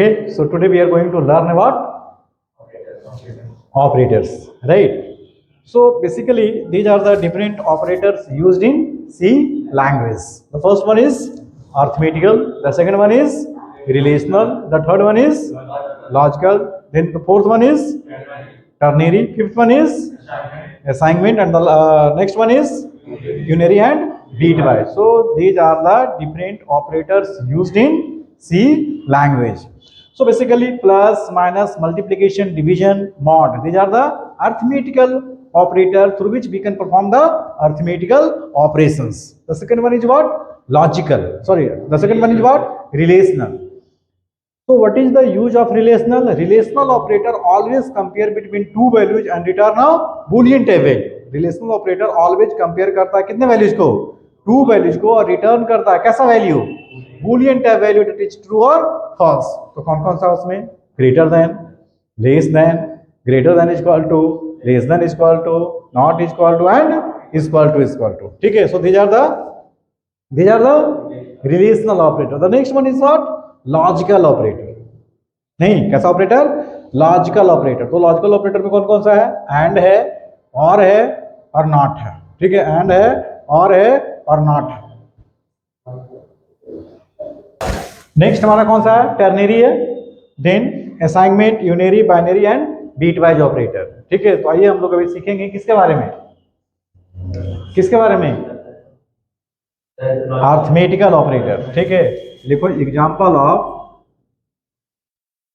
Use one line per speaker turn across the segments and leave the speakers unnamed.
Okay, so today we are going to learn about operators, right? So basically, these are the different operators used in C language. The first one is arithmetical, the second one is relational, the third one is logical, then the fourth one is ternary, fifth one is assignment, and the next one is unary and bitwise. So these are the different operators used in C language. So basically plus, minus, multiplication, division, mod. These are the arithmetical operator through which we can perform the arithmetical operations. The second one is what? Logical. Sorry, the second one is what? Relational. So what is the use of relational? Relational operator always compare between two values and return a boolean table. Relational operator always compare करता है कितने values को? To values को, और return करता है कैसा value? Boolean type value, that is true और फॉल्स. तो कौन कौन सा उसमें? Greater than, less than, greater than is equal to, less than is equal to, not is equal to and is equal to. ठीक है, so these are the relational operator. The next one is what? Logical operator. नहीं, कैसा operator? Logical operator. तो logical operator में कौन कौन सा है? एंड है, और नॉट है. ठीक है, एंड है, और नॉट है. नेक्स्ट हमारा कौन सा है? टर्नरी है, then assignment, unary, binary and bitwise operator. ठीक है, तो आइए हम लोग अभी सीखेंगे किसके बारे में? Arithmetical operator. ठीक है, लिखो एग्जांपल ऑफ.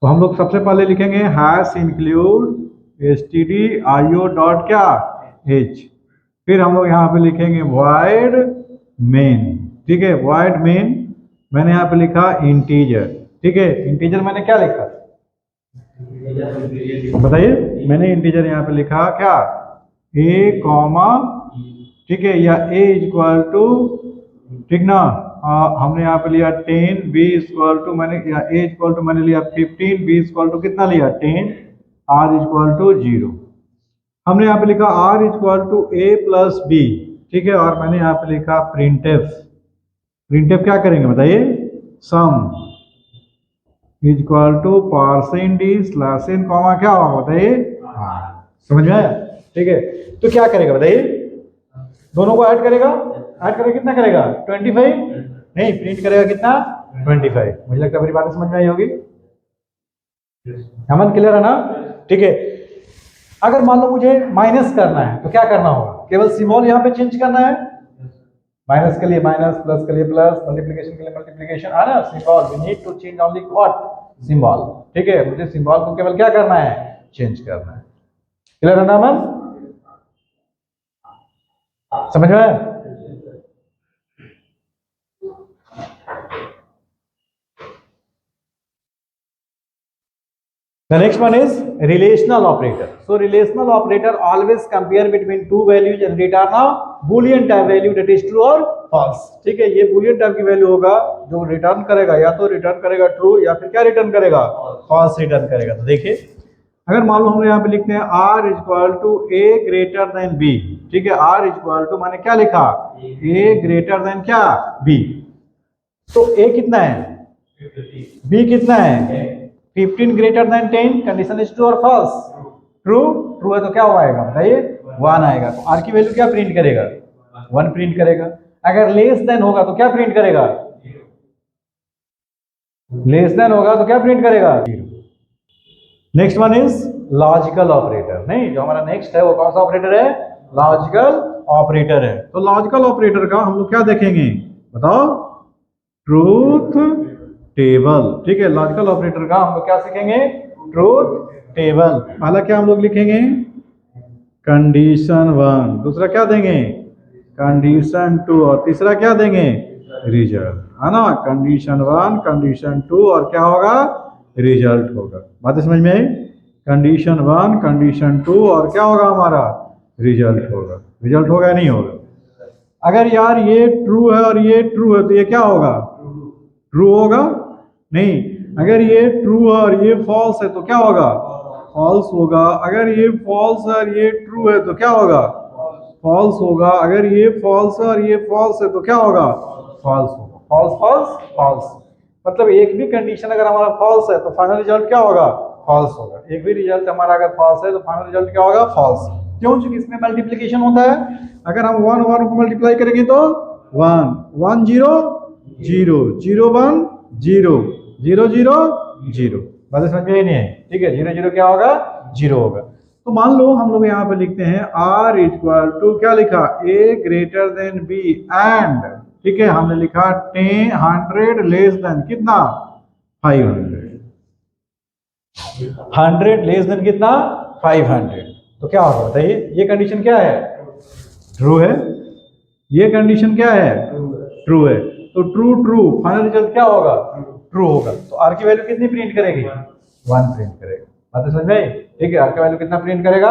तो हम लोग सबसे पहले लिखेंगे हैश इंक्लूड stdio डॉट क्या h. फिर हम लोग यहाँ पे लिखेंगे void main. ठीक है, void main मैंने यहाँ पे लिखा इंटीजर. ठीक है, इंटीजर मैंने क्या लिखा बताइए? मैंने इंटीजर यहाँ पे लिखा क्या? a कॉमा, ठीक है, या a इक्वल टू, ठीक ना, हमने यहाँ पे लिया 10, b इक्वल टू, मैंने या a इक्वल टू मैंने लिया 15, b इक्वल टू कितना लिया 10, r इक्वल टू 0. हमने यहाँ पे लिखा r equal to a plus b. ठीक है, और मैंने यहाँ पे लिखा प्रिंटफ. प्रिंटफ क्या करेंगे बताइए? Sum equal two percent D slash n comma क्या होगा बताइए? समझ में आया? ठीक है, तो क्या करेगा बताइए? दोनों को ऐड करेगा. ऐड करेगा कितना करेगा? 25. नहीं, प्रिंट करेगा कितना? 25. मुझे लगता है मेरी बात समझ में आई होगी. अमन क्लियर है ना? ठीक है, अगर मान लो मुझे माइनस करना है तो क्या करना होगा? केवल सिंबल यहाँ पे चेंज करना है. माइनस के लिए माइनस, प्लस के लिए प्लस, मल्टीप्लिकेशन के लिए मल्टीप्लिकेशन, है ना? Symbol we need to change only what? Symbol. ठीक है, मुझे सिंबल को केवल क्या करना है? चेंज करना है. क्लियर है ना अमन? समझ में आया? The next one is relational operator. So relational operator always compare between two values and return a boolean type value that is true or false. ठीक है, ये boolean type की वैल्यू होगा जो रिटर्न करेगा, या तो रिटर्न करेगा ट्रू या फिर क्या रिटर्न करेगा? फॉल्स रिटर्न करेगा. तो देखिए, अगर मान लो हम यहाँ पे लिखते हैं r equal to a greater than b. ठीक है, r इक्वल टू मैंने क्या लिखा? a ग्रेटर देन क्या? b. तो a कितना है? b कितना है? 15 greater than 10. Condition is true और फॉल्स? ट्रू. ट्रू है तो क्या आएगा बताइए? 1 आएगा. तो r की वैल्यू क्या प्रिंट करेगा? 1 प्रिंट करेगा. अगर लेस देन होगा तो क्या प्रिंट करेगा? लेस देन होगा तो क्या प्रिंट करेगा? 0. Next one is logical operator. नहीं, जो हमारा नेक्स्ट है वो कौन सा ऑपरेटर है? लॉजिकल ऑपरेटर है. तो लॉजिकल ऑपरेटर का हम लोग क्या देखेंगे बताओ? Truth table. ठीक है, लॉजिकल ऑपरेटर का हम लोग क्या सीखेंगे? Truth table. पहला क्या हम लोग लिखेंगे? कंडीशन 1. दूसरा क्या देंगे? कंडीशन 2. और तीसरा क्या देंगे? रिजल्ट, है ना? कंडीशन 1, कंडीशन 2 और क्या होगा? रिजल्ट होगा. बात समझ में आई? कंडीशन 1, कंडीशन 2 और क्या होगा हमारा? रिजल्ट होगा. रिजल्ट होगा या नहीं होगा? अगर यार ये ट्रू है और ये ट्रू है तो ये क्या होगा? ट्रू होगा. नहीं, अगर ये ट्रू है और ये फॉल्स है तो क्या होगा? फॉल्स होगा. अगर ये फॉल्स है और ये ट्रू है तो क्या होगा? फॉल्स होगा. अगर ये फॉल्स है और ये फॉल्स है तो क्या होगा? फॉल्स होगा. False false false. मतलब एक भी कंडीशन अगर हमारा फॉल्स है तो फाइनल रिजल्ट क्या होगा, फॉल्स होगा। एक भी रिजल्ट हमारा अगर फॉल्स है तो फाइनल रिजल्ट क्या होगा, फॉल्स। क्यों? क्योंकि इसमें मल्टीप्लीकेशन होता है। अगर हम 1 1 को मल्टीप्लाई करेंगे तो 1 1 0 0 0 1 0 0 0 0। बात समझ में नहीं है? ठीक है, 0 0 क्या होगा, 0 होगा। तो मान लो हम लोग यहाँ पे लिखते हैं R इक्वल टू क्या लिखा, A greater than B and, ठीक है, हमने लिखा 10 100 लेस देन कितना, 500। 100 लेस देन कितना, 500। तो क्या होगा बताइए, ये कंडीशन क्या है, ट्रू है। ये कंडीशन क्या है, ट्रू है। तो ट्रू ट्रू, फाइनल रिजल्ट क्या होगा, ट्रू होगा। तो आर की वैल्यू कितनी प्रिंट करेगी, 1 प्रिंट करेगा। बात समझ में आई? ठीक है, आर की वैल्यू कितना प्रिंट करेगा,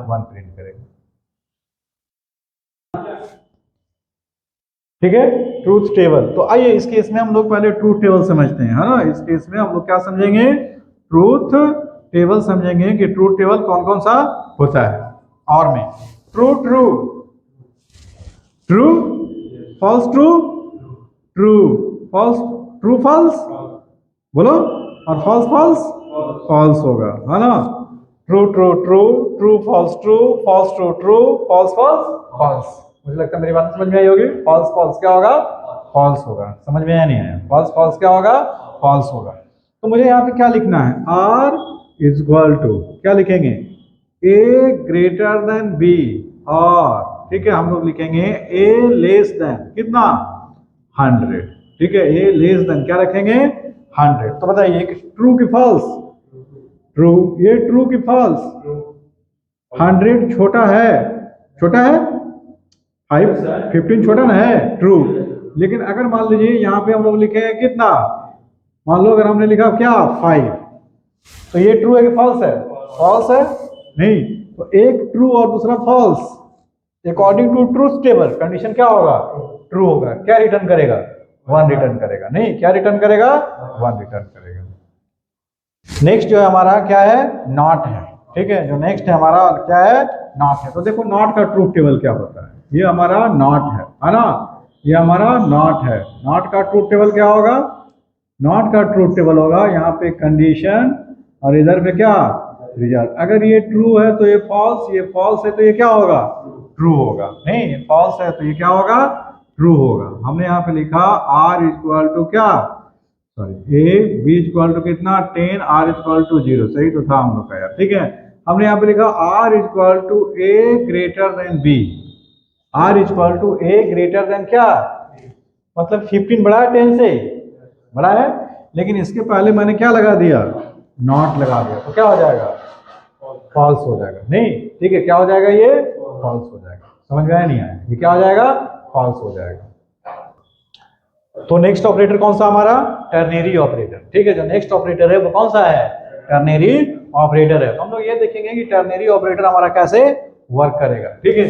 1 प्रिंट करेगा। ठीक है, ट्रूथ टेबल। तो आइए इस केस में हम लोग पहले ट्रूथ टेबल समझते हैं, है ना। इस केस में हम लोग क्या समझेंगे, ट्रूथ टेबल समझेंगे कि ट्रूथ टेबल कौन कौन सा होता है। और में true true, true false, true true false, true false बोलो, और फॉल्स फॉल्स फॉल्स होगा, है ना। True true true, true false true, false true true, false false false. मुझे लगता है मेरी बात समझ में आई होगी। फॉल्स फॉल्स क्या होगा, फॉल्स होगा। समझ में आया नहीं आया? फॉल्स फॉल्स क्या होगा, फॉल्स होगा। तो मुझे यहाँ पे क्या लिखना है, आर इज इक्वल टू क्या लिखेंगे, ए ग्रेटर देन बी, और ठीक है हम लोग लिखेंगे ए लेस देन कितना, 100। ठीक है, ए लेस देन क्या रखेंगे, 100। तो बताइए ट्रू की फॉल्स, ट्रू, ये ट्रू की फॉल्स, 100 छोटा है, छोटा है 15 छोटा ना है, ट्रू। लेकिन अगर मान लीजिए यहाँ पे हम लोग लिखे हैं कितना, मान लो अगर हमने लिखा क्या 5, तो ये ट्रू है कि फॉल्स है, फॉल्स है नहीं। तो एक ट्रू और दूसरा false, according to truth table condition क्या होगा, ट्रू होगा। क्या रिटर्न करेगा, 1 रिटर्न करेगा। नहीं, क्या रिटर्न करेगा, 1 रिटर्न करेगा। नेक्स्ट जो है हमारा क्या है, नॉट है। ठीक है, जो नेक्स्ट है हमारा क्या है, नॉट है। तो देखो नॉट का ट्रूथ टेबल क्या होता है, ये हमारा नॉट है ना, ये हमारा नॉट है। नॉट का ट्रूथ टेबल क्या होगा, नॉट का ट्रूथ टेबल होगा यहाँ पे कंडीशन और इधर पे क्या, रिजल्ट। अगर ये ट्रू है तो ये फॉल्स, ये फॉल्स है तो ये क्या होगा, ट्रू होगा। नहीं, फॉल्स है तो ये क्या होगा, ट्रू होगा। हमने यहाँ पे लिखा आर इक्वल टू क्या, sorry A B equal to कितना 10, आर इक्वल टू 0। सही तो था हम लोग का यार। ठीक है, हमने यहाँ पे लिखा R equal to A greater than B, R equal to A greater than क्या, मतलब 15 बड़ा है 10 से, बड़ा है। लेकिन इसके पहले मैंने क्या लगा दिया, नॉट लगा दिया, तो क्या हो जाएगा, फॉल्स हो जाएगा। नहीं, ठीक है, क्या हो जाएगा, ये फॉल्स हो जाएगा। समझ में आया नहीं आया, ये क्या हो जाएगा, फॉल्स हो जाएगा। तो नेक्स्ट ऑपरेटर कौन सा हमारा, टर्नरी ऑपरेटर। ठीक है, जो नेक्स्ट ऑपरेटर है वो कौन सा है, टर्नरी ऑपरेटर है। तो हम लोग ये देखेंगे कि टर्नरी ऑपरेटर हमारा कैसे वर्क करेगा। ठीक है,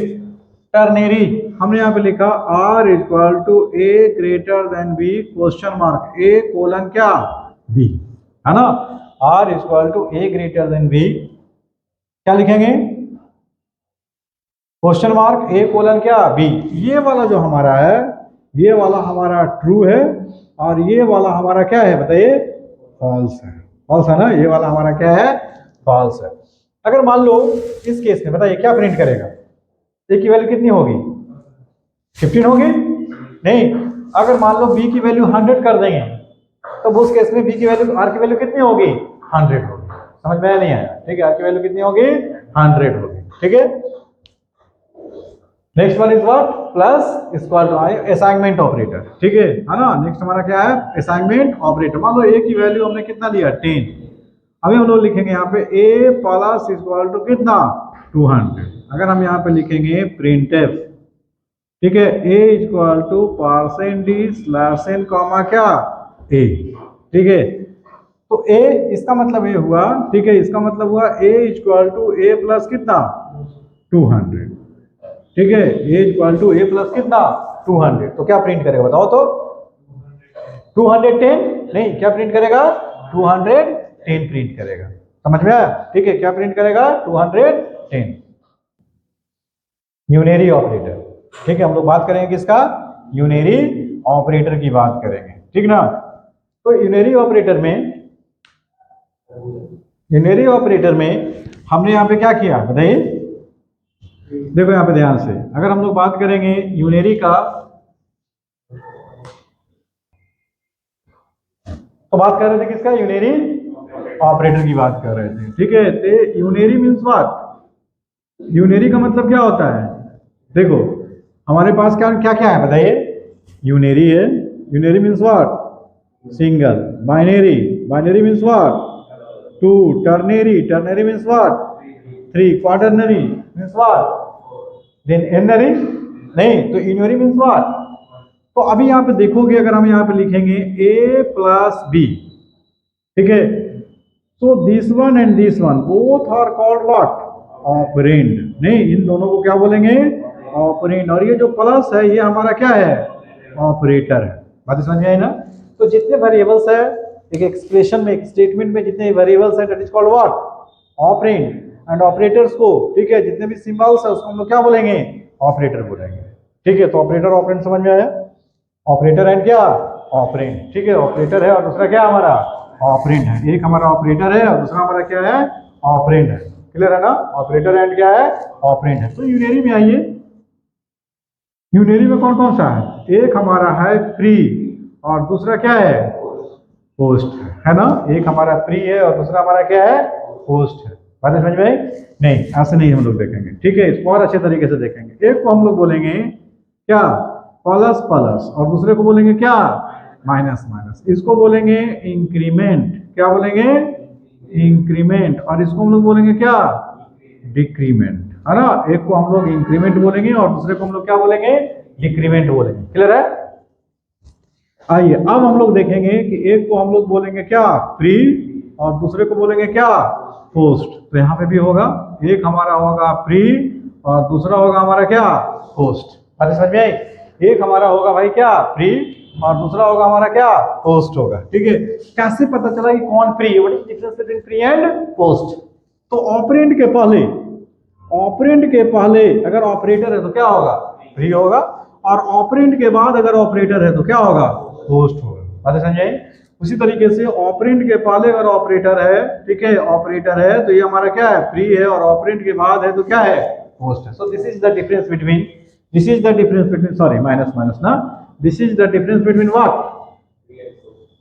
टर्नरी हमने यहाँ पे लिखा R equal to A greater than B question mark A colon क्या, बी, है ना। R equal to A greater than B, क्या लिखेंगे, क्वेश्चन मार्क ए कोलन क्या, बी। ये वाला जो हमारा है, ये वाला हमारा ट्रू है, और ये वाला हमारा क्या है बताइए, फॉल्स है। फॉल्स है ना, ये वाला हमारा क्या है, फॉल्स है। अगर मान लो इस केस में बताइए क्या प्रिंट करेगा, ए की वैल्यू कितनी होगी, 15 होगी। नहीं, अगर मान लो बी की वैल्यू 100 कर देंगे, तो उस केस में बी की वैल्यू, आर की वैल्यू कितनी होगी, 100 होगी। समझ में नहीं आया? ठीक है, आर की वैल्यू कितनी होगी, 100 होगी। ठीक है, next one is what, plus equal to assignment operator. ठीक है ना। नेक्स्ट हमारा क्या है, असाइनमेंट ऑपरेटर। मान लो ए की वैल्यू हमने कितना लिया 10, अभी हम लोग लिखेंगे यहाँ पे ए प्लस इक्वल टू कितना 200। अगर हम यहाँ पे लिखेंगे प्रिंटफ, ठीक है, ए इक्वल टू %d/n कॉमा क्या, ए। ठीक है, तो ए इसका मतलब ये हुआ, ठीक है, इसका मतलब हुआ ए इक्वल टू ए प्लस कितना 200। ठीक है, ए इक्वल टू ए प्लस कितना 200। तो क्या प्रिंट करेगा बताओ तो, 210, नहीं क्या प्रिंट करेगा, 210 प्रिंट करेगा। समझ में आया? ठीक है, क्या प्रिंट करेगा, 210। यूनेरी ऑपरेटर। ठीक है, हम लोग बात करेंगे किसका, यूनेरी ऑपरेटर की बात करेंगे। ठीक ना। तो यूनरी ऑपरेटर में हमने यहाँ पे क्या किया बताइए। देखो यहाँ पे ध्यान से, अगर हम लोग बात करेंगे यूनरी का, तो बात कर रहे थे किसका, यूनरी ऑपरेटर की बात कर रहे थे, ठीक है। तो यूनरी मीन्स व्हाट, यूनरी का मतलब क्या होता है, देखो हमारे पास क्या क्या क्या है बताइए। यूनरी है, unary means what, single. Binary, binary means what, two. Ternary, ternary means what, three. Quaternary means what, then n-ary, नहीं तो यूनरी मीन्स व्हाट। तो अभी यहाँ पे देखोगे, अगर हम यहाँ पे लिखेंगे a प्लस बी, ठीक है, so this one and this one both are called what, operand. नहीं, इन दोनों को क्या बोलेंगे, ऑपरेंड। और ये जो प्लस है ये हमारा क्या है, ऑपरेटर है। बात समझ में आई ना। तो जितने वेरिएबल्स है एक एक्सप्रेशन में, एक स्टेटमेंट में जितने वेरिएबल्स है that is called what, operand. And operators को, ठीक है, जितने भी सिंबल्स है उसको हम लोग क्या बोलेंगे, ऑपरेटर बोलेंगे, ठीक है। तो ऑपरेटर ऑपरेंड समझ में आया, ऑपरेटर एंड क्या, ऑपरेंड, ठीक है। ऑपरेटर है और दूसरा क्या हमारा, ऑपरेंड है। एक हमारा ऑपरेटर है और दूसरा हमारा क्या है, ऑपरेंड है। क्लियर है ना, ऑपरेटर एंड क्या है, ऑपरेंड है। तो यूनरी में आइए, यूनरी में कौन कौन सा है, एक हमारा है प्री और दूसरा क्या है, पोस्ट है ना। एक हमारा प्री है और दूसरा हमारा क्या है, पोस्ट है। बात समझ में आई, नहीं ऐसे नहीं हम लोग देखेंगे, ठीक है, इसको और अच्छे तरीके से देखेंगे। एक को हम लोग बोलेंगे क्या, प्लस प्लस, और दूसरे को बोलेंगे क्या, माइनस माइनस। इसको बोलेंगे इंक्रीमेंट, क्या बोलेंगे, इंक्रीमेंट। और इसको हम लोग बोलेंगे क्या, डिक्रीमेंट, है ना। एक को हम लोग इंक्रीमेंट बोलेंगे और दूसरे को हम लोग क्या बोलेंगे, डिक्रीमेंट बोलेंगे। क्लियर है। आइए अब हम लोग देखेंगे कि एक को हम लोग बोलेंगे क्या, प्री, और दूसरे को बोलेंगे क्या, पोस्ट। तो यहाँ पे भी होगा, एक हमारा होगा प्री और दूसरा होगा हमारा क्या, पोस्ट। बात समझ में आई। एक हमारा होगा भाई क्या, प्री, और दूसरा होगा हमारा क्या, पोस्ट होगा, ठीक है। कैसे पता चला कि कौन pre, what is difference between pre and post. तो ऑपरेंड के पहले, ऑपरेंड के पहले अगर ऑपरेटर है तो क्या होगा, प्री होगा, और ऑपरेंड के बाद अगर ऑपरेटर है तो क्या होगा, पोस्ट होगा। बात समझे। उसी तरीके से ऑपरेंड के पहले अगर ऑपरेटर है, ठीक है, ऑपरेटर है तो ये हमारा क्या है, प्री है, और ऑपरेंड के बाद है तो क्या है, पोस्ट है। So this is the difference between, this is the difference between, sorry minus minus ना, this is the difference between what,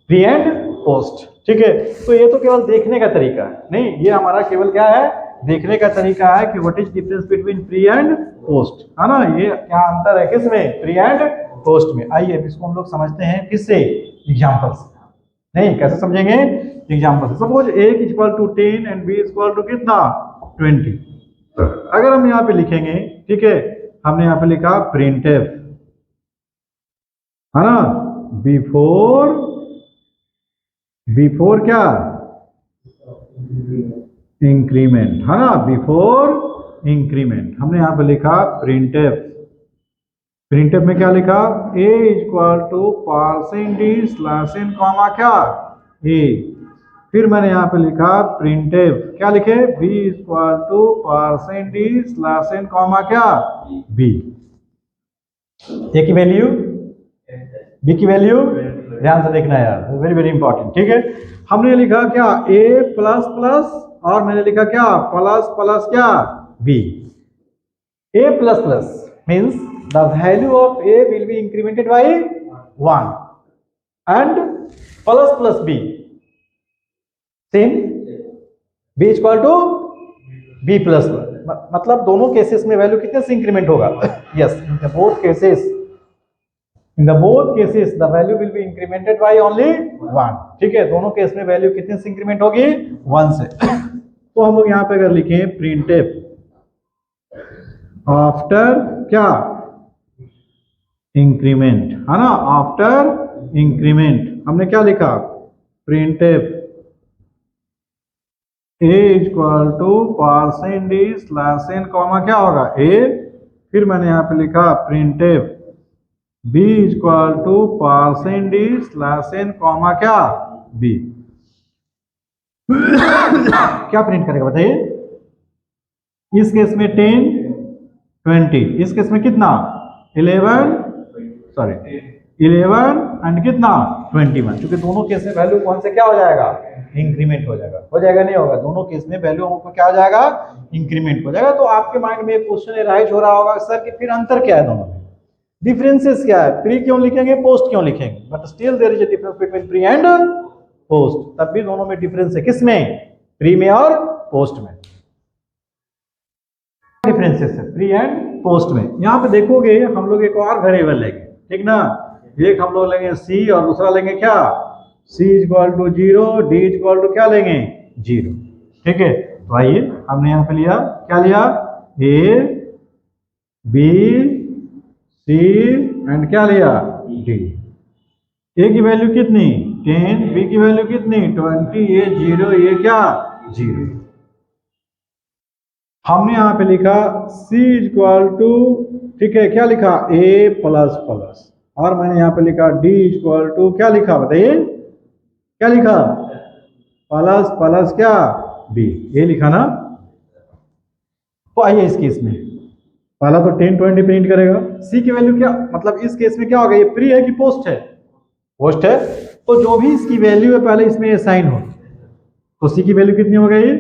pre and post, ठीक है। तो ये तो केवल देखने का तरीका है, नहीं ये हमारा केवल क्या है, देखने का तरीका है कि what is difference between pre and post, है ना। ये क्या अंतर है किसमें, प्री एंड पोस्ट में। आइए इसको हम लोग समझते हैं किससे, एग्जांपल से। नहीं कैसे समझेंगे, एग्जांपल से। Suppose a equal to 10 and b equal to कितना, 20। अगर हम यहाँ पे लिखेंगे, ठीक है, हमने यहाँ पे लिखा प्रिंटफ, है ना, बिफोर, बिफोर क्या, इंक्रीमेंट, है ना, बिफोर इंक्रीमेंट। हमने यहाँ पे लिखा प्रिंटफ, प्रिंटफ में क्या लिखा, a equal to percentage slash n comma क्या, a। फिर मैंने यहाँ पे लिखा प्रिंटफ, क्या लिखे, b equal to percentage slash n comma क्या, b। a की वैल्यू, b की वैल्यू ध्यान से देखना यार, वेरी वेरी इंपॉर्टेंट, ठीक है। हमने लिखा क्या, a प्लस प्लस, और मैंने लिखा क्या, प्लस प्लस क्या, b। a plus plus means the value of a will be incremented by 1 and plus plus b same b is equal to b plus 1, मतलब दोनों केसेस में वैल्यू कितने से इंक्रीमेंट होगा, yes in the both cases, in the both cases the value will be incremented by only 1, ठीक है। दोनों case में वैल्यू कितने से इंक्रीमेंट होगी, 1 से। तो हम लोग यहाँ पे अगर लिखें प्रिंटफ आफ्टर क्या, इंक्रीमेंट, है ना, आफ्टर इंक्रीमेंट हमने क्या लिखा, printf a equal to percentage slash n comma क्या होगा, a। फिर मैंने यहाँ पे लिखा printf b equal to percentage slash n comma क्या, b। क्या प्रिंट करेगा बताइए, इस केस में 10 20, इस केस में कितना 11 सॉरी 11 एंड कितना 21, क्योंकि दोनों केस में वैल्यू कौन से क्या हो जाएगा, इंक्रीमेंट हो जाएगा नहीं होगा, दोनों केस में वैल्यू हमको क्या हो जाएगा, इंक्रीमेंट हो जाएगा। तो आपके माइंड में एक क्वेश्चन राइज हो रहा होगा सर कि फिर अंतर क्या है दोनों में, डिफरेंसेस क्या है, प्री क्यों लिखेंगे, पोस्ट क्यों लिखेंगे, but still there is a difference between pre and post, तब भी दोनों में डिफरेंस है, किसमें, प्री में और पोस्ट में डिफरेंसेस है, प्री एंड पोस्ट में। यहाँ पे देखोगे हम लोग एक और वेरिएबल लेंगे, ठीक ना, एक हम लोग लेंगे सी और दूसरा लेंगे क्या, C is equal to 0, D is equal to क्या लेंगे 0, ठीक है। तो आइए हमने यहाँ पे लिया क्या लिया, ए बी सी एंड क्या लिया डी। ए की वैल्यू कितनी 10, बी की वैल्यू कितनी 20, ये 0, ये क्या 0। हमने यहाँ पे लिखा C इक्वल टू, ठीक है, क्या लिखा A प्लस प्लस, और मैंने यहाँ पे लिखा D इक्वल टू क्या लिखा बताइए, क्या लिखा प्लस प्लस क्या B, ये लिखा ना। तो आइए इस केस में पहला तो 10 20 प्रिंट करेगा, C की वैल्यू क्या, मतलब इस केस में क्या होगा, ये प्री है कि पोस्ट है, पोस्ट है, तो जो भी इसकी वैल्यू है पहले इसमें साइन हो, तो C की वैल्यू कितनी हो गई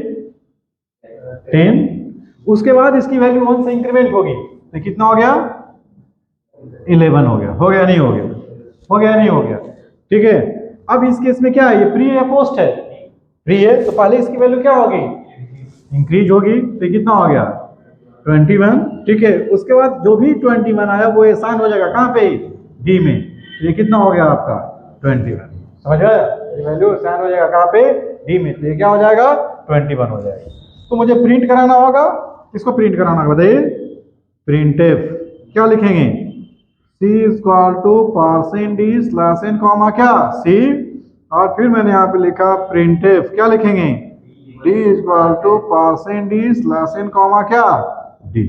10, उसके बाद इसकी वैल्यू 1 से इंक्रीमेंट होगी, तो कितना हो गया 11 हो गया नहीं हो गया नहीं हो गया, ठीक है। अब इस केस में क्या है, ये प्री है या पोस्ट है, प्री है, तो पहले इसकी वैल्यू क्या होगी, इंक्रीज होगी, तो ये कितना हो गया 21, ठीक है। उसके बाद जो भी 21 आया वो आसान हो जाएगा कहाँ पे, डी में, तो ये कितना हो गया आपका 21, समझ आया, ये वैल्यू आसान हो जाएगा कहाँ पे, डी में, तो ये क्या हो जाएगा 21 हो जाएगा। तो मुझे प्रिंट कराना होगा, किसको प्रिंट कराना होगा बताइए, प्रिंट एफ, क्या लिखेंगे C equal to % slash n comma क्या C, और फिर मैंने यहाँ पे लिखा प्रिंट एफ, क्या लिखेंगे D equal to % slash n comma क्या D,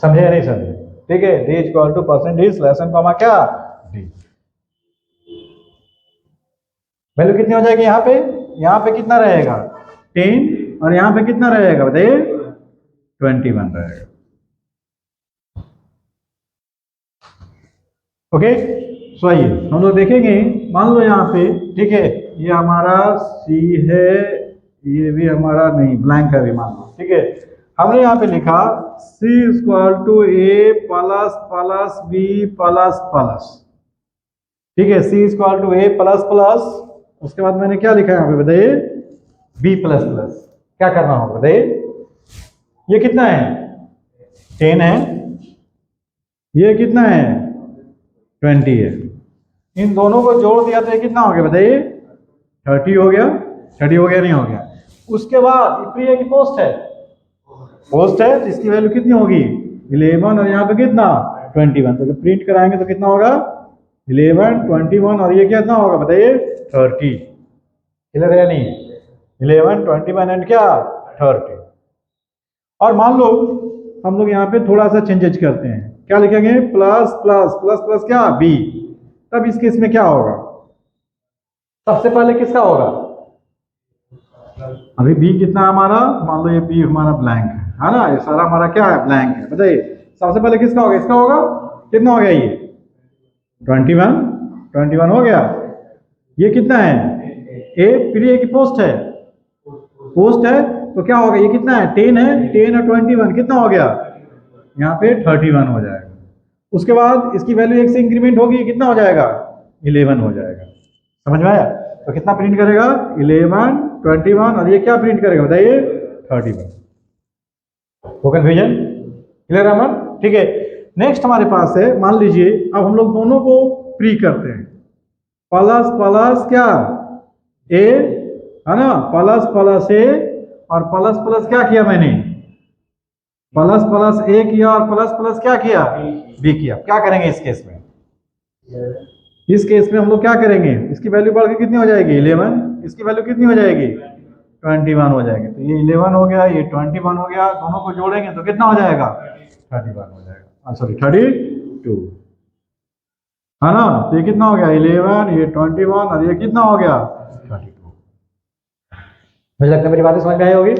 समझे या नहीं समझे, ठीक है, D equal to % slash n comma क्या D। वैल्यू कितनी हो जाएगी यहाँ पे कितना रहेगा 10, और यहाँ पे कितना रहेगा बताइए 21 रहेगा, ओके। सो आइए हम लोग देखेंगे, मान लो यहाँ पे, ठीक है, ये हमारा C है, ये भी हमारा नहीं ब्लैंक है अभी मान लो, ठीक है। हमने यहाँ पे लिखा C equal to A plus plus B plus plus, ठीक है, C equal to A plus plus, उसके बाद मैंने क्या लिखा है यहाँ पे बताइए B प्लस प्लस, क्या करना होगा बताइए, ये कितना है 10 है, ये कितना है 20 है, इन दोनों को जोड़ दिया तो ये कितना हो गया बताइए 30 हो गया, 30 हो गया नहीं हो गया। उसके बाद प्री है कि पोस्ट है, पोस्ट है, तो इसकी वैल्यू कितनी होगी 11, और यहाँ पे कितना 21, तो प्रिंट कराएंगे तो कितना होगा 11 21, और ये कितना होगा बताइए 30, क्लियर है नहीं, 11 21 एंड क्या 30। और मान लो हम लोग यहाँ पे थोड़ा सा चेंजेज करते हैं, क्या लिखेंगे प्लस प्लस प्लस प्लस क्या B, तब इस केस में क्या होगा, सबसे पहले किसका होगा, अभी B कितना हमारा, मान लो ये B हमारा ब्लैंक है ना, ये सारा हमारा क्या है ब्लैंक है, बताइए सबसे पहले किसका होगा, इसका होगा, कितना हो गया ये 21 हो गया, ये कितना है A प्री है कि पोस्ट है, पोस्ट है, तो क्या होगा ये कितना है 10 है, 10 और 21 कितना हो गया यहाँ पे 31 हो जाएगा। उसके बाद इसकी वैल्यू 1 से इंक्रीमेंट होगी, कितना हो जाएगा 11 हो जाएगा, समझ में आया। तो कितना प्रिंट करेगा 11 21, और ये क्या प्रिंट करेगा बताइए 31, वो कन्फ्यूजन क्लियर है अमन, ठीक है। नेक्स्ट हमारे पास है, मान लीजिए अब हम लोग दोनों को प्री करते हैं, प्लस प्लस क्या A है ना, प्लस प्लस A, और प्लस प्लस क्या किया मैंने प्लस प्लस A किया, और प्लस प्लस क्या किया B किया। क्या करेंगे इस केस में, इस केस में हम लोग क्या करेंगे, इसकी वैल्यू बढ़ के कितनी हो जाएगी 11, इसकी वैल्यू कितनी हो जाएगी 21 हो जाएगी, तो ये 11 हो गया, ये 21 हो गया, दोनों को जोड़ेंगे तो कितना हो जाएगा 31 हो जाएगा, सॉरी 32 है ना, तो ये कितना हो गया 11, ये 21, और ये कितना हो गया 32। मुझे लगता है मेरी बातें समझ में आई होगी।